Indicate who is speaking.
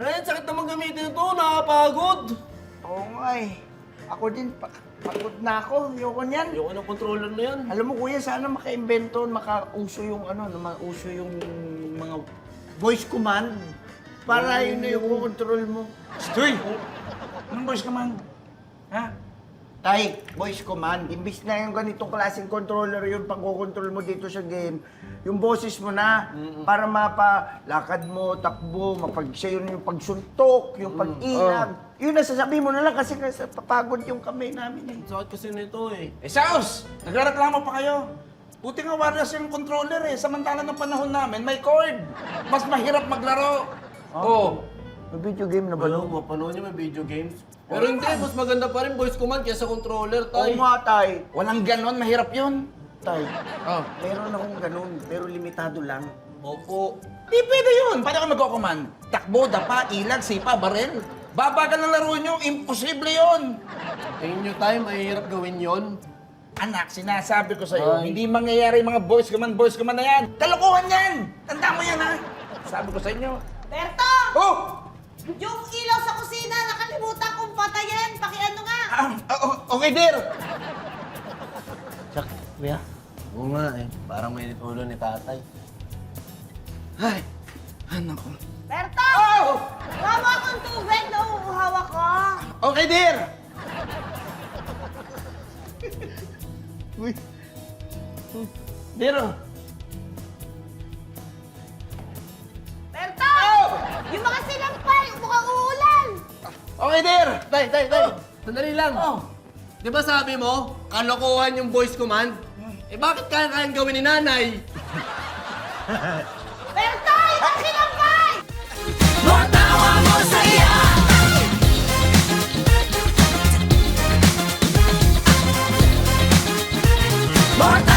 Speaker 1: Ryan, sakit naman gamitin ito. Nakapagod.
Speaker 2: Oo nga eh. Ako din, pagod na ako. Ayoko niyan.
Speaker 1: Ayoko ng controller na yan.
Speaker 2: Alam mo kuya, sana maka-invento, makauso yung mauso yung mga voice command. Para yun na yung control mo.
Speaker 3: Stoy! Anong voice command? Ha?
Speaker 2: Tay, voice command. Imbis na yung ganitong klaseng controller yung pag-control mo dito sa game, yung boses mo na, para mapalakad mo, takbo, siya yun yung pagsuntok, yung pag-ilag. Yun, nasasabi mo na lang kasi papagod yung kamay namin eh.
Speaker 1: Sakit kasi nito eh.
Speaker 3: Eh, Saos! Nagreklamo pa kayo. Buti nga wireless yung controller eh. Samantala ng panahon namin, may cord. Mas mahirap maglaro. Oh.
Speaker 2: May video game na ba
Speaker 1: Ano,
Speaker 2: no?
Speaker 1: mapanood niyo may video games. Pero hindi, mas maganda pa rin voice command kaysa controller,
Speaker 2: Oo
Speaker 1: tay.
Speaker 2: nga, tay.
Speaker 3: Walang ganon, mahirap yun.
Speaker 2: Tay,
Speaker 3: Oh.
Speaker 2: meron akong ganun, pero limitado lang.
Speaker 1: Opo.
Speaker 3: Di pwede yun. Paano ka magko-command? Takbo, dapa, ilag, sipa, baril. Babagal ang laro nyo, imposible yun.
Speaker 1: Tingin nyo tayo, mahirap gawin yon.
Speaker 3: Anak, sinasabi ko sa'yo,
Speaker 1: Ay.
Speaker 3: hindi mangyayari yung mga voice command na yan. Kalokohan yan! Tanda mo yan, ha? Sabi ko sa inyo.
Speaker 4: Berto!
Speaker 3: Oh!
Speaker 4: Yung ilaw sa kusina, nakalimutan kong patayin. Pakiano nga.
Speaker 3: Okay, dear.
Speaker 2: Tsak, kuya.
Speaker 1: Oo nga eh, parang may ulo ni tatay.
Speaker 3: Ay, anak ko.
Speaker 4: Berto!
Speaker 3: Oh!
Speaker 4: Gawa akong tubig, nauuhaw ako.
Speaker 3: Okay, dear.
Speaker 2: Uy,
Speaker 3: Dear, oh.
Speaker 4: Berto! Yung mga sinampay, mukhang uulan.
Speaker 3: Okay, dear.
Speaker 1: Tay! Sandali lang. Di ba sabi mo, kalokohan yung voice command? Eh bakit kaya-kayang gawin ni nanay?
Speaker 4: Berto! Yung mga sinampay!
Speaker 5: Matawa mo sa iya. Matawa